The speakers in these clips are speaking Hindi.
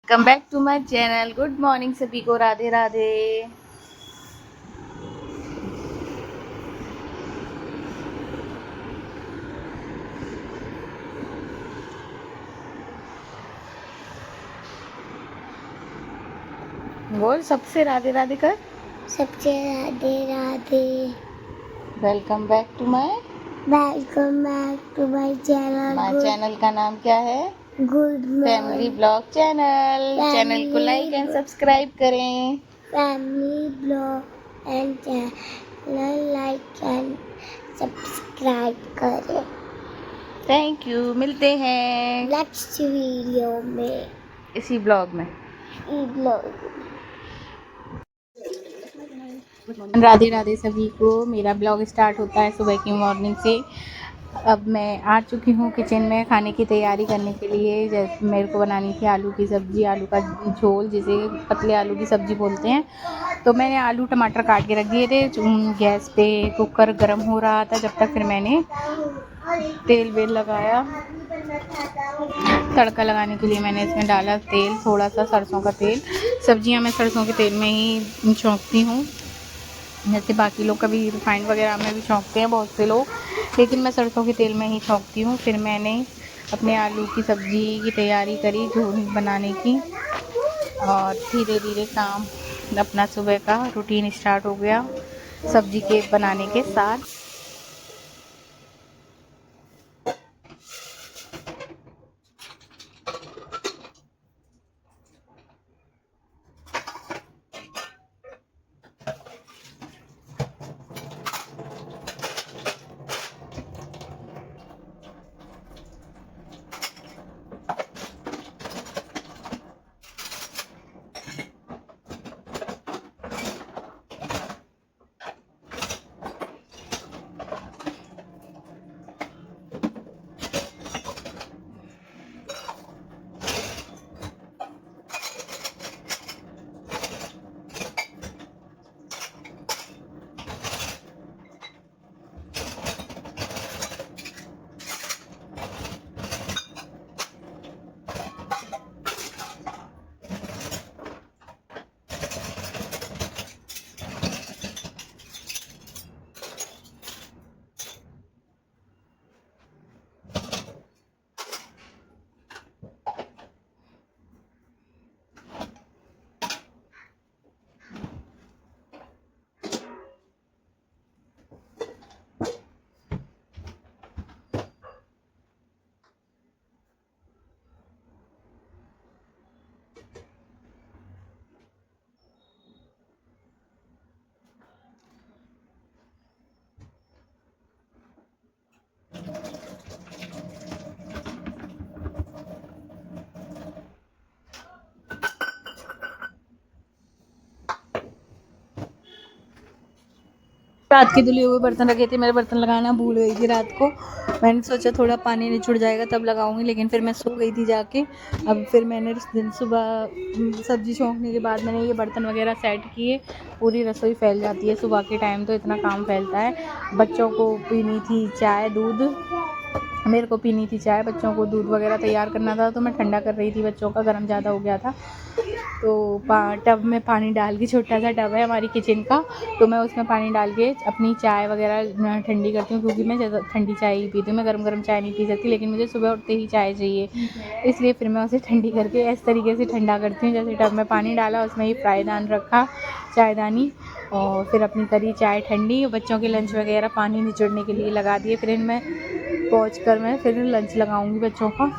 Come back to my channel. Good morning सभी को, राधे राधे। बोल सबसे राधे राधे कर। सबसे Radhe Radhe. Welcome back to my welcome back to my channel. My channel का नाम क्या है? Good family blog channel. Channel को लाइक एंड सब्सक्राइब करें। Family blog and channel like and subscribe करें। Thank you. मिलते हैं नेक्स्ट वीडियो में, इसी ब्लॉग में। राधे राधे सभी को। मेरा ब्लॉग स्टार्ट होता है सुबह की मॉर्निंग से। अब मैं आ चुकी हूँ किचन में खाने की तैयारी करने के लिए। जैसे मेरे को बनानी थी आलू की सब्ज़ी, आलू का झोल, जिसे पतले आलू की सब्ज़ी बोलते हैं। तो मैंने आलू टमाटर काट के रख दिए थे। गैस पे कुकर गर्म हो रहा था जब तक, फिर मैंने तेल वेल लगाया। तड़का लगाने के लिए मैंने इसमें डाला तेल, थोड़ा सा सरसों का तेल। सब्जियां मैं सरसों के तेल में ही छौंकती हूँ। जैसे बाकी लोग कभी रिफाइंड वगैरह में भी छौंकते हैं बहुत से लोग, लेकिन मैं सरसों के तेल में ही छौंकती हूँ। फिर मैंने अपने आलू की सब्ज़ी की तैयारी करी झोल बनाने की, और धीरे धीरे काम अपना सुबह का रूटीन स्टार्ट हो गया सब्ज़ी के बनाने के साथ। रात के धुले हुए बर्तन रखे थे, मेरे बर्तन लगाना भूल गई थी रात को। मैंने सोचा थोड़ा पानी निचुड़ जाएगा तब लगाऊंगी, लेकिन फिर मैं सो गई थी जाके। अब फिर मैंने उस दिन सुबह सब्जी छौंकने के बाद मैंने ये बर्तन वगैरह सेट किए। पूरी रसोई फैल जाती है सुबह के टाइम, तो इतना काम फैलता है। बच्चों को पीनी थी चाय, दूध, मेरे को पीनी थी चाय, बच्चों को दूध वगैरह तैयार करना था, तो मैं ठंडा कर रही थी बच्चों का, गर्म ज़्यादा हो गया था। तो टब में पानी डाल के, छोटा सा टब है हमारी किचन का, तो मैं उसमें पानी डाल के अपनी चाय वगैरह ठंडी करती हूँ, क्योंकि मैं ज़्यादा ठंडी चाय ही पीती हूँ। मैं गरम गरम चाय नहीं पी सकती, लेकिन मुझे सुबह उठते ही चाय चाहिए, इसलिए फिर मैं उसे ठंडी करके इस तरीके से ठंडा करती हूँ। जैसे टब में पानी डाला, उसमें ही फ्राईदान रखा, चायदानी, और फिर अपनी करी चाय ठंडी। बच्चों के लंच वगैरह पानी निचोड़ने के लिए लगा दिए। फिर इनमें पहुँच कर मैं फिर लंच लगाऊंगी बच्चों का।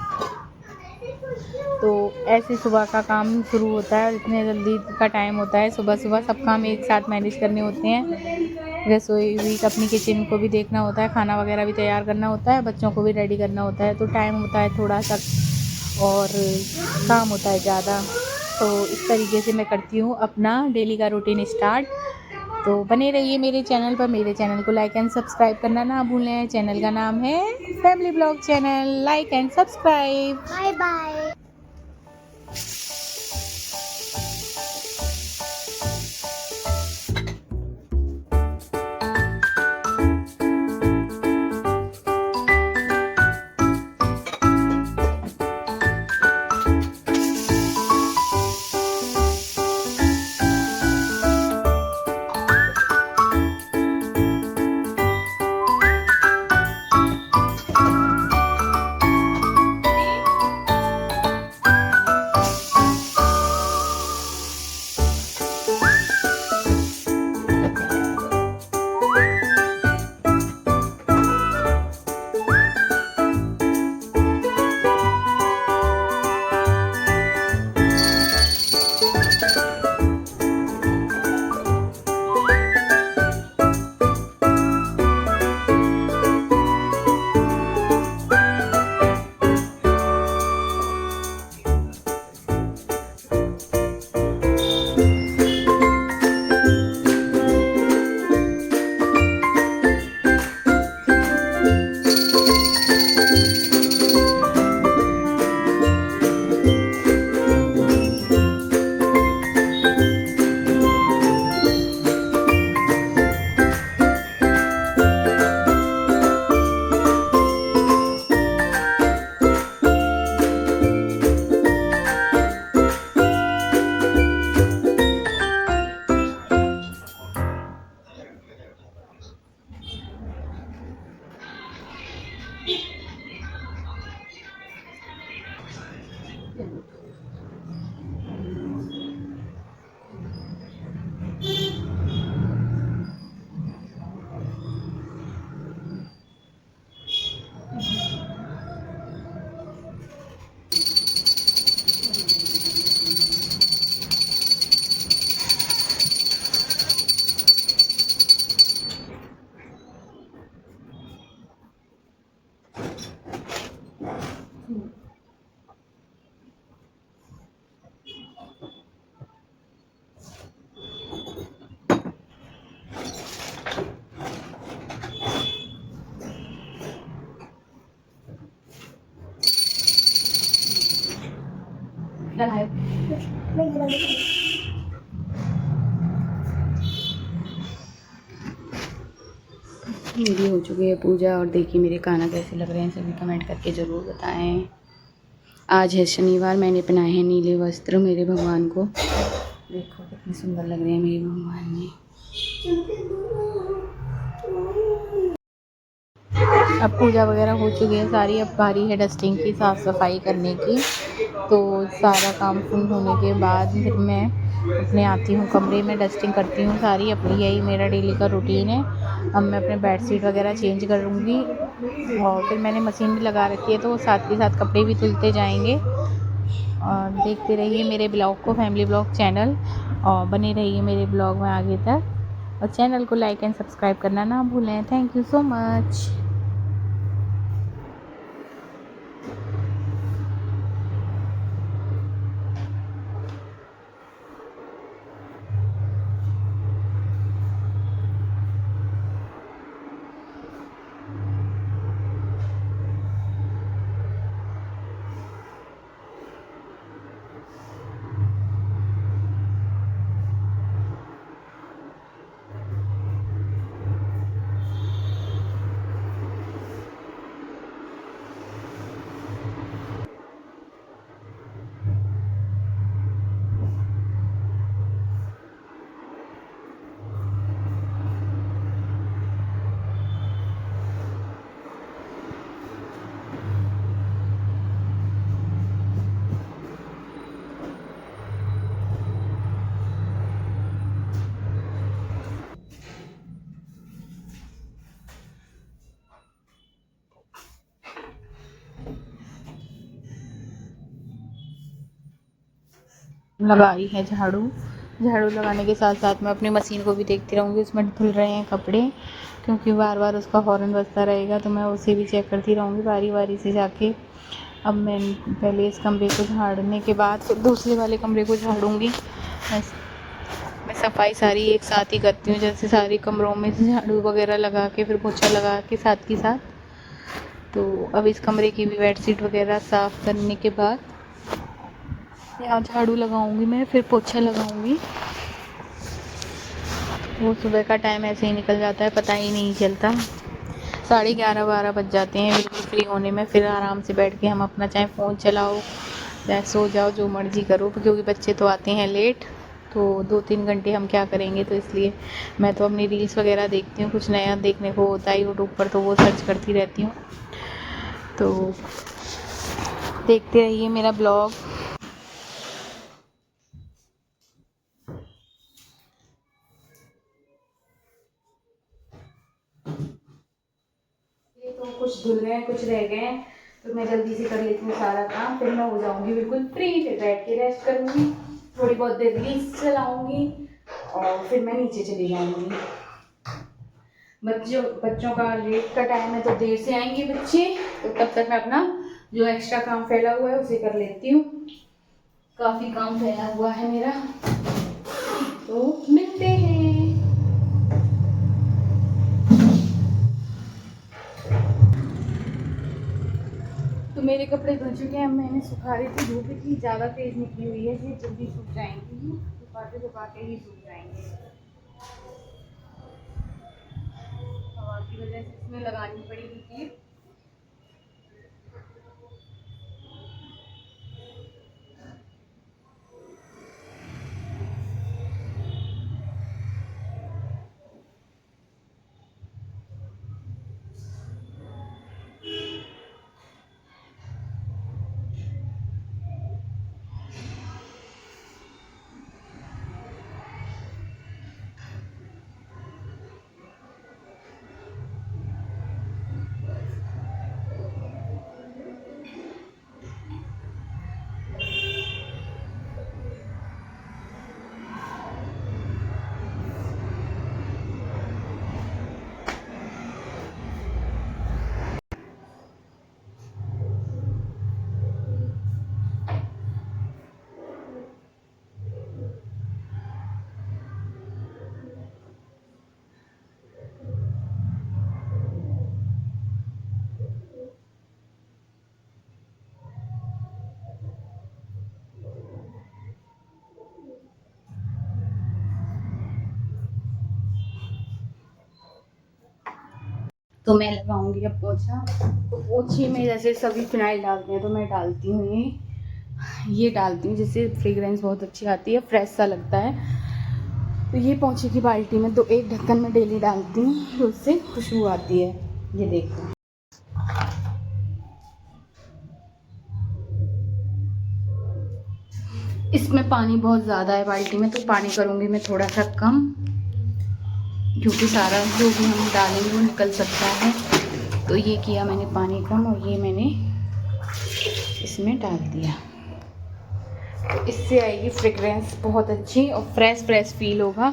तो ऐसे सुबह का काम शुरू होता है, और इतने जल्दी का टाइम होता है। सुबह सुबह सब काम एक साथ मैनेज करने होते हैं। रसोई भी, अपनी किचन को भी देखना होता है, खाना वगैरह भी तैयार करना होता है, बच्चों को भी रेडी करना होता है, तो टाइम होता है थोड़ा सा, और काम होता है ज़्यादा। तो इस तरीके से मैं करती हूँ अपना डेली का रूटीन स्टार्ट। तो बने रहिए मेरे चैनल पर। मेरे चैनल को लाइक एंड सब्सक्राइब करना ना भूलें। चैनल का नाम है family blog channel. Like and subscribe. Bye bye. लगाए। मेरी हो चुकी है पूजा और देखिए मेरे काना कैसे लग रहे हैं, सभी कमेंट करके ज़रूर बताएं। आज है शनिवार, मैंने पहनाए हैं नीले वस्त्र मेरे भगवान को। देखो कितने सुंदर लग रहे हैं मेरे भगवान जी। अब पूजा वगैरह हो चुकी है सारी, अब बारी है डस्टिंग की, साफ़ सफाई करने की। तो सारा काम पूर्ण होने के बाद फिर मैं अपने आती हूँ कमरे में, डस्टिंग करती हूँ सारी अपनी, यही मेरा डेली का रूटीन है। अब मैं अपने बेडशीट वगैरह चेंज करूँगी और फिर मैंने मशीन भी लगा रखी है, तो साथ के साथ कपड़े भी धुलते जाएंगे। और देखते रहिए मेरे ब्लॉग को, फैमिली ब्लॉग चैनल, और बने रहिए मेरे ब्लॉग में आगे तक, और चैनल को लाइक एंड सब्सक्राइब करना ना भूलें। Thank you so much. लगा रही है झाड़ू। झाड़ू लगाने के साथ साथ मैं अपनी मशीन को भी देखती रहूँगी, उसमें धुल रहे हैं कपड़े, क्योंकि बार बार उसका हॉर्न बजता रहेगा, तो मैं उसे भी चेक करती रहूँगी बारी बारी से जाके। अब मैं पहले इस कमरे को झाड़ने के बाद फिर दूसरे वाले कमरे को झाड़ूँगी। मैं सफाई सारी एक साथ ही करती हूँ, जैसे सारे कमरों में झाड़ू वगैरह लगा के फिर पोछा लगा के साथ के साथ। तो अब इस कमरे की भी बेडशीट वगैरह साफ़ करने के बाद यहाँ झाड़ू लगाऊंगी मैं, फिर पोछा लगाऊंगी। वो सुबह का टाइम ऐसे ही निकल जाता है, पता ही नहीं चलता। 11:30-12 बज जाते हैं बिल्कुल फ्री होने में। फिर आराम से बैठ के हम अपना चाहे फ़ोन चलाओ, चाहे सो जाओ, जो मर्ज़ी करो, क्योंकि बच्चे तो आते हैं लेट, तो 2-3 घंटे हम क्या करेंगे। तो इसलिए मैं तो अपनी रील्स वगैरह देखती हूँ, कुछ नया देखने को होता है यूट्यूब पर तो वो सर्च करती रहती हूँ। तो देखते रहिए मेरा ब्लॉग। ये तो कुछ धुल गए हैं, कुछ रह गए हैं, तो मैं जल्दी से कर लेती हूँ सारा काम, फिर मैं हो जाऊंगी बिल्कुल फ्री, फिर बैठ के रेस्ट करूंगी, थोड़ी बहुत देर रील्स चलाऊंगी और फिर मैं नीचे चली जाऊंगी। बच्चों का लेट का टाइम है, तो देर से आएंगे बच्चे, तो तब तक मैं अपना जो एक्स्ट्रा काम फैला हुआ है उसे कर लेती हूँ। काफ़ी काम फैला हुआ है मेरा, तो मिलते हैं। तो मेरे कपड़े धुल चुके हैं, मैंने सुखा रही थी, धूप इतनी ज़्यादा तेज़ निकली हुई है कि जल्दी सूख जाएंगी, सुखाते ही सूख जाएंगे। हवा की वजह से इसमें लगानी पड़ेगी क्लिप। तो मैं लगाऊंगी अब पोछा। तो पोछे में जैसे सभी फिनाइल डालते हैं तो मैं डालती हूँ ये डालती हूँ, जिससे फ्रेग्रेंस बहुत अच्छी आती है, फ्रेश सा लगता है। तो ये पोछे की बाल्टी में तो एक ढक्कन में डेली डालती हूँ, तो उससे खुशबू आती है। ये देखो, इसमें पानी बहुत ज़्यादा है बाल्टी में, तो पानी करूँगी मैं थोड़ा सा कम, क्योंकि सारा जो भी हम डालेंगे वो निकल सकता है। तो ये किया मैंने पानी कम, और ये मैंने इसमें डाल दिया। तो इससे आएगी फ्रेग्रेंस बहुत अच्छी और फ्रेश फील होगा।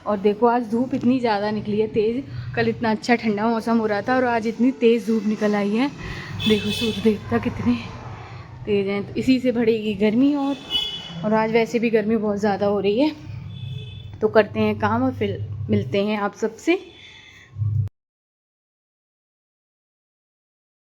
और देखो आज धूप इतनी ज़्यादा निकली है तेज़, कल इतना अच्छा ठंडा मौसम हो रहा था और आज इतनी तेज़ धूप निकल आई है। देखो सूर्य देवता कितने तेज़ हैं, तो इसी से बढ़ेगी गर्मी। और आज वैसे भी गर्मी बहुत ज़्यादा हो रही है। तो करते हैं काम और फिर मिलते हैं आप सबसे।